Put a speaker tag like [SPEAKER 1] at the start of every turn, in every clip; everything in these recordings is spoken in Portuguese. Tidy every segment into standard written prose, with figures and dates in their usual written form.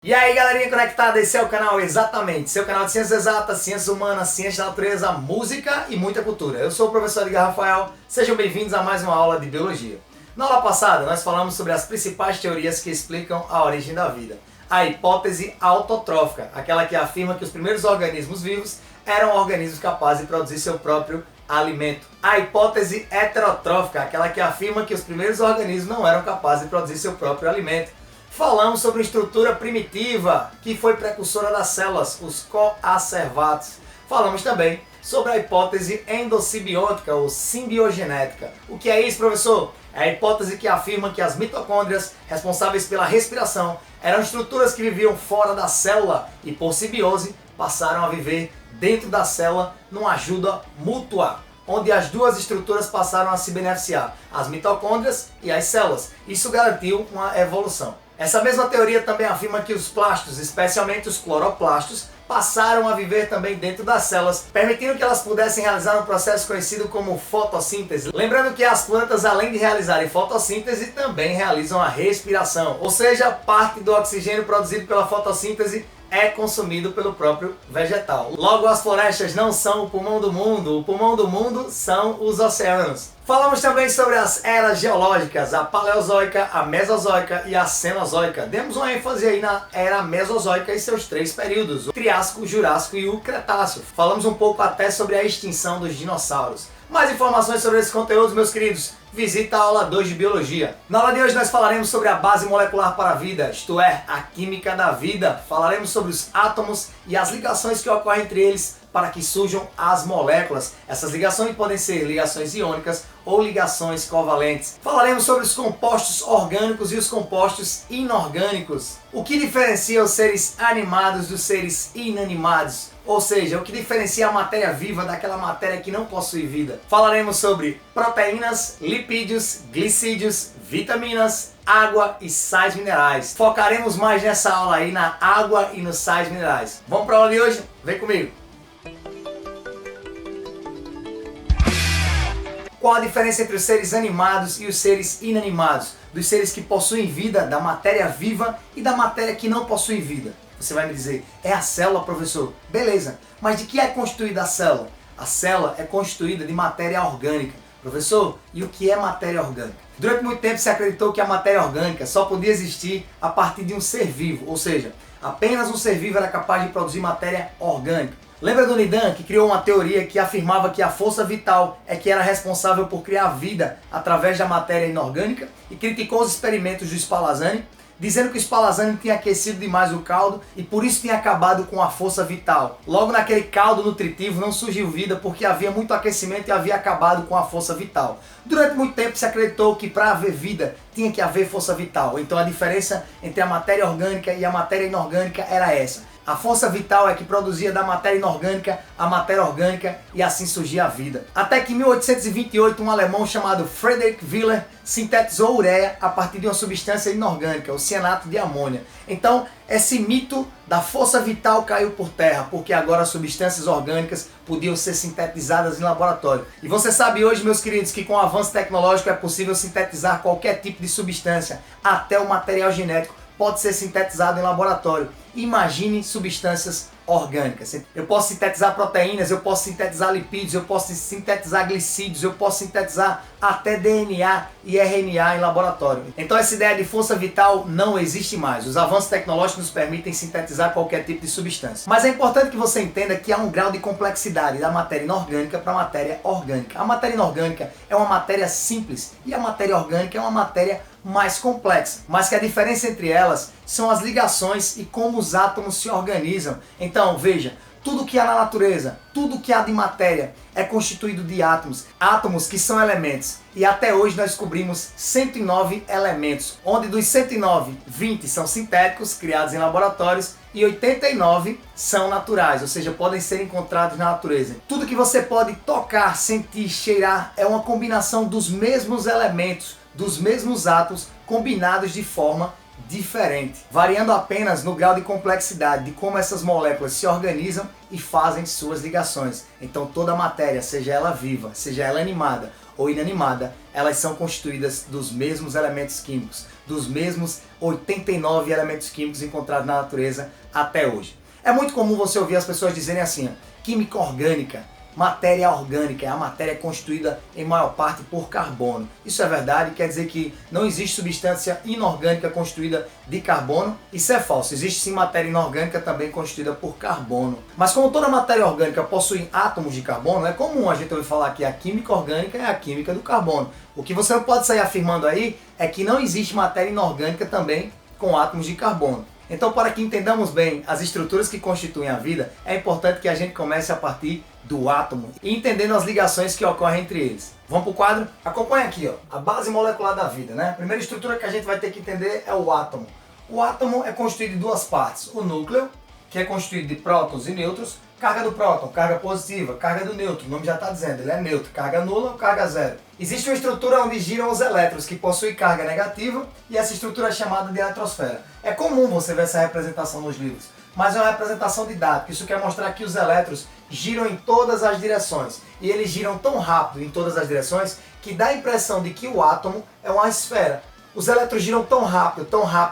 [SPEAKER 1] E aí galerinha conectada, esse é o canal Exatamente, seu canal de ciências exatas, ciências humanas, ciência da natureza, música e muita cultura. Eu sou o professor Edgar Rafael, sejam bem-vindos a mais uma aula de Biologia. Na aula passada nós falamos sobre as principais teorias que explicam a origem da vida. A hipótese autotrófica, aquela que afirma que os primeiros organismos vivos eram organismos capazes de produzir seu próprio alimento. A hipótese heterotrófica, aquela que afirma que os primeiros organismos não eram capazes de produzir seu próprio alimento. Falamos sobre a estrutura primitiva, que foi precursora das células, os coacervatos. Falamos também sobre a hipótese endossimbiótica ou simbiogenética. O que é isso, professor? É a hipótese que afirma que as mitocôndrias, responsáveis pela respiração, eram estruturas que viviam fora da célula e, por simbiose, passaram a viver dentro da célula numa ajuda mútua, onde as duas estruturas passaram a se beneficiar, as mitocôndrias e as células. Isso garantiu uma evolução. Essa mesma teoria também afirma que os plastos, especialmente os cloroplastos, passaram a viver também dentro das células, permitindo que elas pudessem realizar um processo conhecido como fotossíntese. Lembrando que as plantas, além de realizarem fotossíntese, também realizam a respiração, ou seja, parte do oxigênio produzido pela fotossíntese é consumido pelo próprio vegetal. Logo, as florestas não são o pulmão do mundo são os oceanos. Falamos também sobre as eras geológicas, a Paleozoica, a Mesozoica e a Cenozoica. Demos uma ênfase aí na era Mesozoica e seus três períodos, o Triássico, o Jurássico e o Cretáceo. Falamos um pouco até sobre a extinção dos dinossauros. Mais informações sobre esses conteúdos, meus queridos, visita a aula 2 de Biologia. Na aula de hoje nós falaremos sobre a base molecular para a vida, isto é, a química da vida. Falaremos sobre os átomos e as ligações que ocorrem entre eles para que surjam as moléculas. Essas ligações podem ser ligações iônicas ou ligações covalentes. Falaremos sobre os compostos orgânicos e os compostos inorgânicos. O que diferencia os seres animados dos seres inanimados? Ou seja, o que diferencia a matéria viva daquela matéria que não possui vida. Falaremos sobre proteínas, lipídios, glicídios, vitaminas, água e sais minerais. Focaremos mais nessa aula aí na água e nos sais minerais. Vamos para a aula de hoje? Vem comigo! Qual a diferença entre os seres animados e os seres inanimados? Dos seres que possuem vida, da matéria viva e da matéria que não possui vida. Você vai me dizer, é a célula, professor? Beleza, mas de que é constituída a célula? A célula é constituída de matéria orgânica. Professor, e o que é matéria orgânica? Durante muito tempo se acreditou que a matéria orgânica só podia existir a partir de um ser vivo, ou seja, apenas um ser vivo era capaz de produzir matéria orgânica. Lembra do Nidan, que criou uma teoria que afirmava que a força vital é que era responsável por criar vida através da matéria inorgânica e criticou os experimentos do Spallanzani, dizendo que o Spallanzani tinha aquecido demais o caldo e por isso tinha acabado com a força vital. Logo naquele caldo nutritivo não surgiu vida porque havia muito aquecimento e havia acabado com a força vital. Durante muito tempo se acreditou que para haver vida tinha que haver força vital. Então a diferença entre a matéria orgânica e a matéria inorgânica era essa. A força vital é que produzia da matéria inorgânica a matéria orgânica e assim surgia a vida. Até que em 1828 um alemão chamado Friedrich Willer sintetizou ureia a partir de uma substância inorgânica, o cianato de amônia. Então esse mito da força vital caiu por terra, porque agora substâncias orgânicas podiam ser sintetizadas em laboratório. E você sabe hoje, meus queridos, que com o avanço tecnológico é possível sintetizar qualquer tipo de substância, até o material genético pode ser sintetizado em laboratório. Imagine substâncias orgânicas. Eu posso sintetizar proteínas, eu posso sintetizar lipídios, eu posso sintetizar glicídios, eu posso sintetizar até DNA e RNA em laboratório. Então essa ideia de força vital não existe mais. Os avanços tecnológicos nos permitem sintetizar qualquer tipo de substância. Mas é importante que você entenda que há um grau de complexidade da matéria inorgânica para a matéria orgânica. A matéria inorgânica é uma matéria simples e a matéria orgânica é uma matéria mais complexa, mas que a diferença entre elas são as ligações e como os átomos se organizam. Então veja, tudo que há na natureza, tudo que há de matéria é constituído de átomos, átomos que são elementos. E até hoje nós descobrimos 109 elementos, onde dos 109, 20 são sintéticos, criados em laboratórios, e 89 são naturais, ou seja, podem ser encontrados na natureza. Tudo que você pode tocar, sentir, cheirar é uma combinação dos mesmos elementos, dos mesmos átomos, combinados de forma diferente, variando apenas no grau de complexidade de como essas moléculas se organizam e fazem suas ligações. Então toda a matéria, seja ela viva, seja ela animada ou inanimada, elas são constituídas dos mesmos elementos químicos, dos mesmos 89 elementos químicos encontrados na natureza até hoje. É muito comum você ouvir as pessoas dizerem assim, ó, química orgânica, matéria orgânica, é a matéria constituída em maior parte por carbono. Isso é verdade, quer dizer que não existe substância inorgânica constituída de carbono. Isso é falso, existe sim matéria inorgânica também constituída por carbono. Mas como toda matéria orgânica possui átomos de carbono, é comum a gente ouvir falar que a química orgânica é a química do carbono. O que você não pode sair afirmando aí é que não existe matéria inorgânica também com átomos de carbono. Então, para que entendamos bem as estruturas que constituem a vida, é importante que a gente comece a partir do átomo e entendendo as ligações que ocorrem entre eles. Vamos para o quadro? Acompanha aqui, ó, a base molecular da vida, né? A primeira estrutura que a gente vai ter que entender é o átomo. O átomo é constituído de duas partes. O núcleo, que é constituído de prótons e nêutrons, carga do próton, carga positiva, carga do nêutron, o nome já está dizendo, ele é neutro, carga nula ou carga zero. Existe uma estrutura onde giram os elétrons, que possui carga negativa, e essa estrutura é chamada de eletrosfera. É comum você ver essa representação nos livros, mas é uma representação didática. Isso quer mostrar que os elétrons giram em todas as direções, e eles giram tão rápido em todas as direções, que dá a impressão de que o átomo é uma esfera. Os elétrons giram tão rápido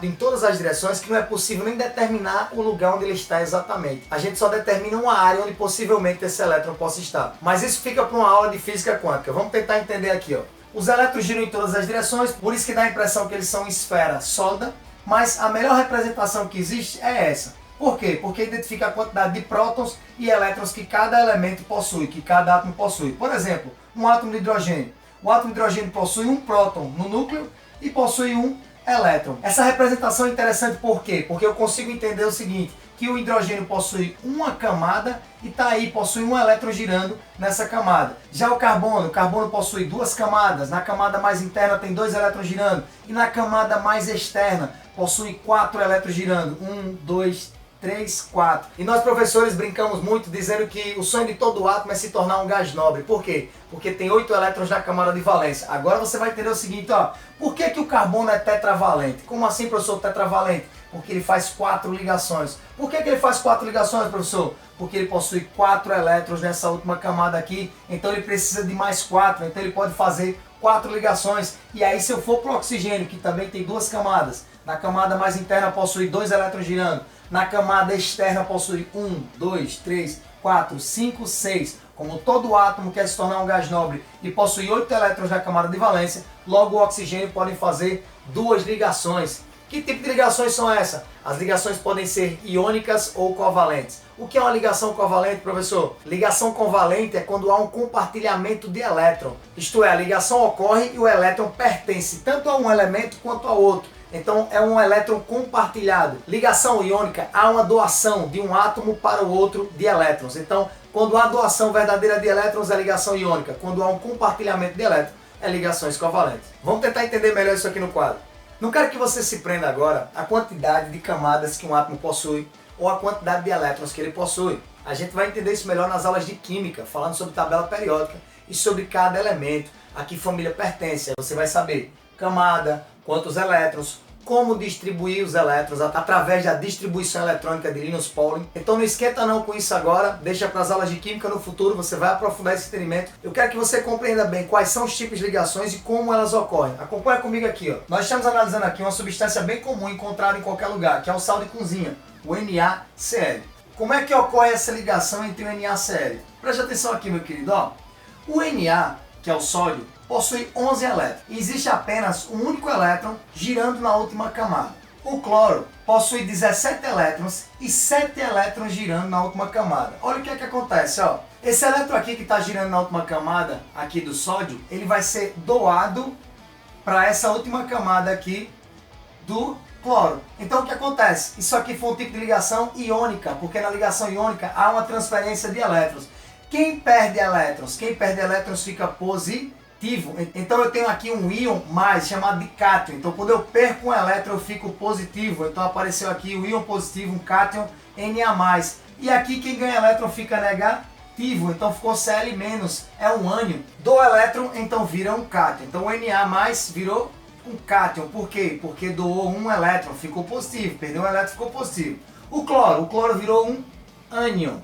[SPEAKER 1] em todas as direções que não é possível nem determinar o lugar onde ele está exatamente. A gente só determina uma área onde possivelmente esse elétron possa estar. Mas isso fica para uma aula de física quântica. Vamos tentar entender aqui, ó. Os elétrons giram em todas as direções, por isso que dá a impressão que eles são esfera sólida, mas a melhor representação que existe é essa. Por quê? Porque identifica a quantidade de prótons e elétrons que cada elemento possui, que cada átomo possui. Por exemplo, um átomo de hidrogênio. O átomo de hidrogênio possui um próton no núcleo e possui um elétron. Essa representação é interessante por quê? Porque eu consigo entender o seguinte, que o hidrogênio possui uma camada e tá aí, possui um elétron girando nessa camada. Já o carbono possui duas camadas, na camada mais interna tem dois elétrons girando e na camada mais externa possui 4 elétrons girando, 1, 2, 3, 4. E nós professores brincamos muito dizendo que o sonho de todo átomo é se tornar um gás nobre. Por quê? Porque tem 8 elétrons na camada de valência. Agora você vai entender o seguinte, ó. Por que que o carbono é tetravalente? Como assim, professor, tetravalente? Porque ele faz 4 ligações. Por que que ele faz 4 ligações, professor? Porque ele possui 4 elétrons nessa última camada aqui, então ele precisa de mais 4, então ele pode fazer 4 ligações. E aí se eu for para o oxigênio, que também tem 2 camadas, na camada mais interna possui 2 elétrons girando, na camada externa possui 1, 2, 3, 4, 5, 6. Como todo átomo quer se tornar um gás nobre e possui 8 elétrons na camada de valência, logo o oxigênio pode fazer 2 ligações. Que tipo de ligações são essas? As ligações podem ser iônicas ou covalentes. O que é uma ligação covalente, professor? Ligação covalente é quando há um compartilhamento de elétron. Isto é, a ligação ocorre e o elétron pertence tanto a um elemento quanto a outro. Então é um elétron compartilhado. Ligação iônica, há uma doação de um átomo para o outro de elétrons. Então, quando há doação verdadeira de elétrons é ligação iônica. Quando há um compartilhamento de elétrons é ligações covalentes. Vamos tentar entender melhor isso aqui no quadro. Não quero que você se prenda agora à quantidade de camadas que um átomo possui ou a quantidade de elétrons que ele possui. A gente vai entender isso melhor nas aulas de química, falando sobre tabela periódica e sobre cada elemento, a que família pertence. Você vai saber camada, quantos elétrons, como distribuir os elétrons através da distribuição eletrônica de Linus Pauling. Então não esquenta não com isso agora, deixa para as aulas de química no futuro, você vai aprofundar esse entendimento. Eu quero que você compreenda bem quais são os tipos de ligações e como elas ocorrem. Acompanha comigo aqui, ó. Nós estamos analisando aqui uma substância bem comum encontrada em qualquer lugar, que é o sal de cozinha, o NaCl. Como é que ocorre essa ligação entre o NaCl? Preste atenção aqui, meu querido, ó. O Na, que é o sódio, possui 11 elétrons e existe apenas um único elétron girando na última camada. O cloro possui 17 elétrons e 7 elétrons girando na última camada. Olha o que é que acontece, ó. Esse elétron aqui que está girando na última camada aqui do sódio, ele vai ser doado para essa última camada aqui do cloro. Então o que acontece? Isso aqui foi um tipo de ligação iônica, porque na ligação iônica há uma transferência de elétrons. Quem perde elétrons? Quem perde elétrons fica positivo. Então eu tenho aqui um íon mais, chamado de cátion. Então quando eu perco um elétron eu fico positivo. Então apareceu aqui o íon positivo, um cátion, Na+. E aqui quem ganha elétron fica negativo. Então ficou Cl-, é um ânion. Do elétron, então vira um cátion. Então o Na+ virou um cátion. Por quê? Porque doou um elétron, ficou positivo. Perdeu um elétron, ficou positivo. O cloro virou um ânion.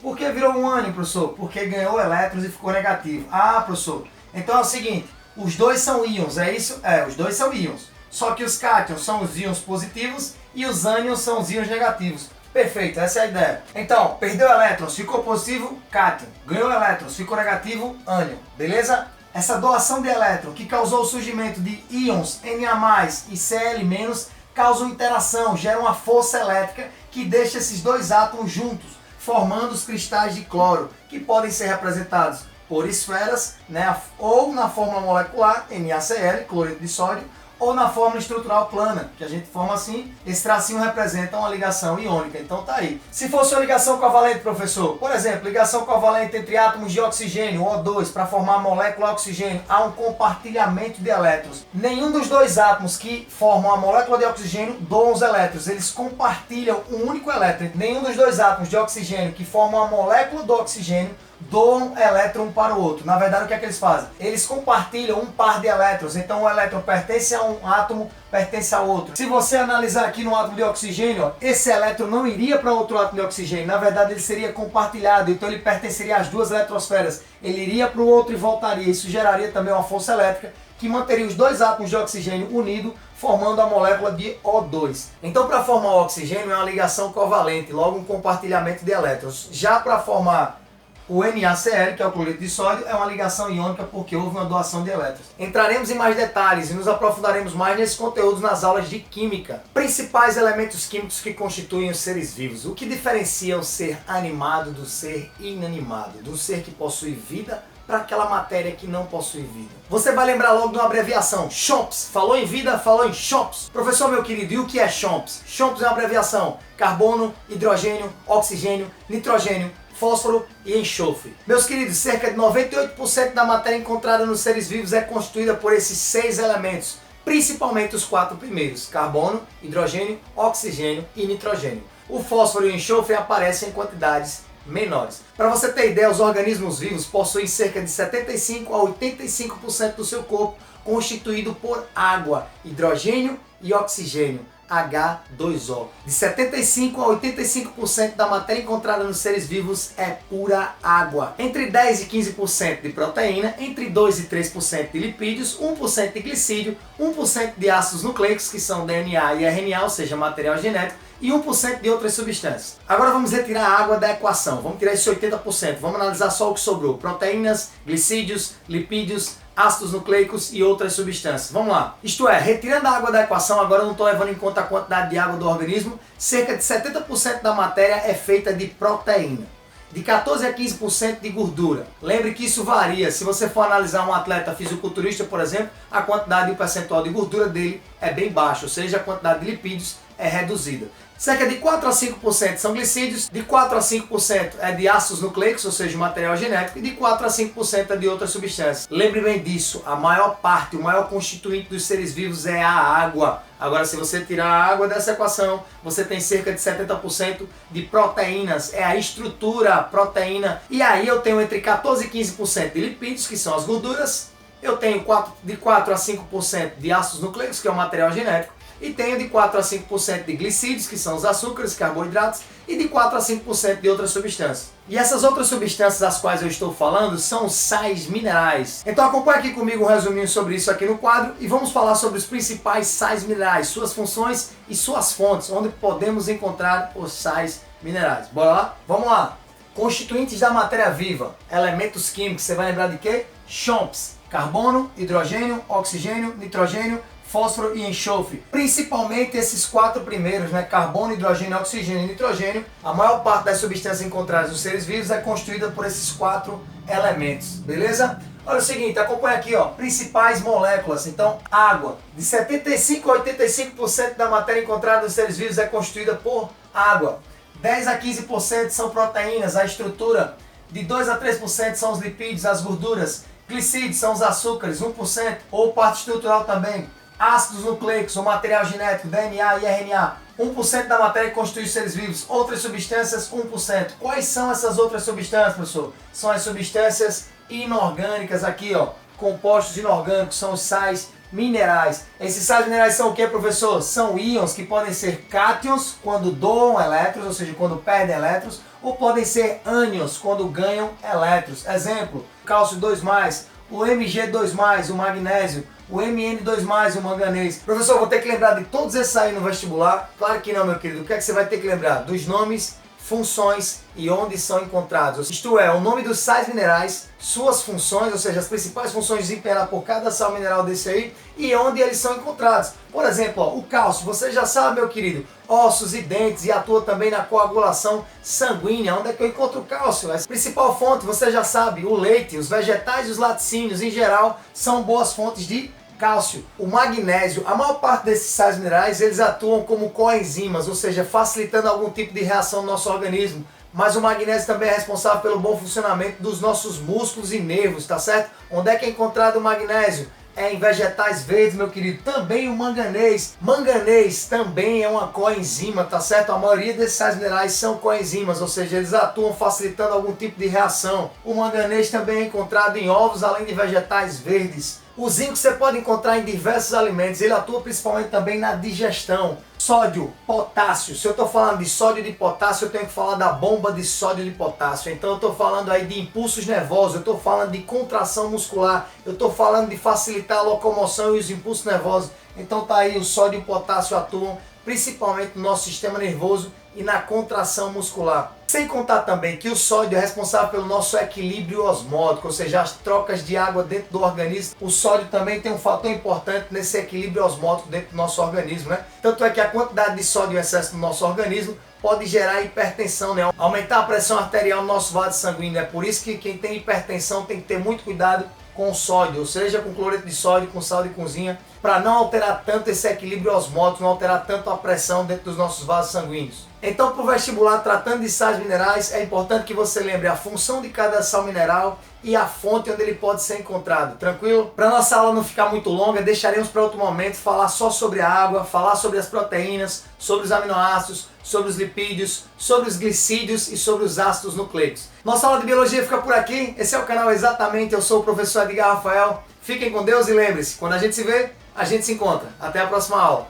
[SPEAKER 1] Por que virou um ânion, professor? Porque ganhou elétrons e ficou negativo. Ah, professor, Então é o seguinte, os dois são íons, é isso? Os dois são íons. Só que os cátions são os íons positivos e os ânions são os íons negativos. Perfeito, essa é a ideia. Então, perdeu elétrons, ficou positivo, cátion. Ganhou elétrons, ficou negativo, ânion. Beleza? Essa doação de elétron que causou o surgimento de íons Na+, e Cl-, causam interação, geram uma força elétrica que deixa esses dois átomos juntos, formando os cristais de cloro, que podem ser representados por esferas, né, ou na fórmula molecular, NaCl, cloreto de sódio, ou na fórmula estrutural plana, que a gente forma assim. Esse tracinho representa uma ligação iônica, então tá aí. Se fosse uma ligação covalente, professor, por exemplo, ligação covalente entre átomos de oxigênio, O2, para formar a molécula oxigênio, há um compartilhamento de elétrons. Nenhum dos dois átomos que formam a molécula de oxigênio doam os elétrons, eles compartilham um único elétron. Nenhum dos dois átomos de oxigênio que formam a molécula do oxigênio doam elétron um para o outro. Na verdade, o que é que eles fazem? Eles compartilham um par de elétrons. Então o elétron pertence a um átomo, pertence a outro. Se você analisar aqui no átomo de oxigênio, ó, esse elétron não iria para outro átomo de oxigênio. Na verdade, ele seria compartilhado. Então ele pertenceria às duas eletrosferas. Ele iria para o outro e voltaria. Isso geraria também uma força elétrica que manteria os dois átomos de oxigênio unidos, formando a molécula de O2. Então, para formar o oxigênio é uma ligação covalente, logo um compartilhamento de elétrons. Já para formar o NaCl, que é o cloreto de sódio, é uma ligação iônica porque houve uma doação de elétrons. Entraremos em mais detalhes e nos aprofundaremos mais nesses conteúdos nas aulas de Química. Principais elementos químicos que constituem os seres vivos. O que diferencia o ser animado do ser inanimado, do ser que possui vida para aquela matéria que não possui vida. Você vai lembrar logo de uma abreviação, CHOMPS. Falou em vida, falou em CHOMPS. Professor, meu querido, e o que é CHOMPS? CHOMPS é uma abreviação: carbono, hidrogênio, oxigênio, nitrogênio, fósforo e enxofre. Meus queridos, cerca de 98% da matéria encontrada nos seres vivos é constituída por esses 6 elementos, principalmente os 4 primeiros: carbono, hidrogênio, oxigênio e nitrogênio. O fósforo e o enxofre aparecem em quantidades menores. Para você ter ideia, os organismos vivos possuem cerca de 75 a 85% do seu corpo constituído por água, hidrogênio e oxigênio, H2O. De 75 a 85% da matéria encontrada nos seres vivos é pura água. Entre 10 e 15% de proteína, entre 2 e 3% de lipídios, 1% de glicídio, 1% de ácidos nucleicos, que são DNA e RNA, ou seja, material genético, e 1% de outras substâncias. Agora vamos retirar a água da equação, vamos tirar esse 80%, vamos analisar só o que sobrou: proteínas, glicídios, lipídios, ácidos nucleicos e outras substâncias. Vamos lá. Isto é, retirando a água da equação, agora eu não estou levando em conta a quantidade de água do organismo, cerca de 70% da matéria é feita de proteína. De 14 a 15% de gordura. Lembre que isso varia. Se você for analisar um atleta fisiculturista, por exemplo, a quantidade e o percentual de gordura dele é bem baixo, ou seja, a quantidade de lipídios é reduzida. Cerca de 4 a 5% são glicídios, de 4 a 5% é de ácidos nucleicos, ou seja, material genético, e de 4 a 5% é de outras substâncias. Lembre bem disso, a maior parte, o maior constituinte dos seres vivos é a água. Agora, se você tirar a água dessa equação, você tem cerca de 70% de proteínas, é a estrutura, a proteína. E aí eu tenho entre 14 e 15% de lipídios, que são as gorduras, eu tenho de 4 a 5% de ácidos nucleicos, que é o material genético, e tenho de 4 a 5% de glicídios, que são os açúcares, carboidratos, e de 4 a 5% de outras substâncias. E essas outras substâncias das quais eu estou falando são sais minerais. Então acompanhe aqui comigo um resuminho sobre isso aqui no quadro e vamos falar sobre os principais sais minerais, suas funções e suas fontes, onde podemos encontrar os sais minerais. Bora lá? Vamos lá! Constituintes da matéria viva, elementos químicos, você vai lembrar de quê? CHOMPS, carbono, hidrogênio, oxigênio, nitrogênio, fósforo e enxofre. Principalmente esses 4 primeiros, né? Carbono, hidrogênio, oxigênio e nitrogênio. A maior parte das substâncias encontradas nos seres vivos é constituída por esses 4 elementos, beleza? Olha o seguinte, acompanha aqui, ó, principais moléculas. Então, água. De 75 a 85% da matéria encontrada nos seres vivos é constituída por água. 10 a 15% são proteínas, a estrutura. De 2 a 3% são os lipídios, as gorduras. Glicídios são os açúcares, 1%, ou parte estrutural também. Ácidos nucleicos, ou material genético, DNA e RNA, 1% da matéria que constitui os seres vivos. Outras substâncias, 1%. Quais são essas outras substâncias, professor? São as substâncias inorgânicas aqui, ó. Compostos inorgânicos, são os sais minerais. Esses sais minerais são o que, professor? São íons que podem ser cátions, quando doam elétrons, ou seja, quando perdem elétrons, ou podem ser ânions, quando ganham elétrons. Exemplo, cálcio 2+, o Mg2+, o magnésio, o Mn2+, o manganês. Professor, vou ter que lembrar de todos esses aí no vestibular? Claro que não, meu querido. O que é que você vai ter que lembrar? Dos nomes, funções e onde são encontrados. Isto é, o nome dos sais minerais, suas funções, ou seja, as principais funções desempenhadas por cada sal mineral desse aí e onde eles são encontrados. Por exemplo, ó, o cálcio, você já sabe, meu querido, ossos e dentes, e atua também na coagulação sanguínea. Onde é que eu encontro o cálcio? A principal fonte, você já sabe, o leite, os vegetais e os laticínios em geral são boas fontes de cálcio. O magnésio, a maior parte desses sais minerais, eles atuam como coenzimas, ou seja, facilitando algum tipo de reação no nosso organismo. Mas o magnésio também é responsável pelo bom funcionamento dos nossos músculos e nervos, tá certo? Onde é que é encontrado o magnésio? É em vegetais verdes, meu querido. Também o manganês. Manganês também é uma coenzima, tá certo? A maioria desses sais minerais são coenzimas, ou seja, eles atuam facilitando algum tipo de reação. O manganês também é encontrado em ovos, além de vegetais verdes. O zinco você pode encontrar em diversos alimentos, ele atua principalmente também na digestão. Sódio, potássio, se eu estou falando de sódio e de potássio, eu tenho que falar da bomba de sódio e de potássio. Então eu estou falando aí de impulsos nervosos, eu estou falando de contração muscular, eu estou falando de facilitar a locomoção e os impulsos nervosos. Então tá aí, o sódio e o potássio atuam principalmente no nosso sistema nervoso e na contração muscular. Sem contar também que o sódio é responsável pelo nosso equilíbrio osmótico, ou seja, as trocas de água dentro do organismo. O sódio também tem um fator importante nesse equilíbrio osmótico dentro do nosso organismo, né? Tanto é que a quantidade de sódio em excesso no nosso organismo pode gerar hipertensão, né? Aumentar a pressão arterial no nosso vaso sanguíneo. É por isso que quem tem hipertensão tem que ter muito cuidado com sódio, ou seja, com cloreto de sódio, com sal de cozinha, para não alterar tanto esse equilíbrio osmótico, não alterar tanto a pressão dentro dos nossos vasos sanguíneos. Então, para o vestibular, tratando de sais minerais, é importante que você lembre a função de cada sal mineral e a fonte onde ele pode ser encontrado, tranquilo? Para nossa aula não ficar muito longa, deixaremos para outro momento falar só sobre a água, falar sobre as proteínas, sobre os aminoácidos, sobre os lipídios, sobre os glicídios e sobre os ácidos nucleicos. Nossa aula de biologia fica por aqui. Esse é o canal Exatamente, eu sou o professor Edgar Rafael. Fiquem com Deus e lembre-se, quando a gente se vê, a gente se encontra. Até a próxima aula.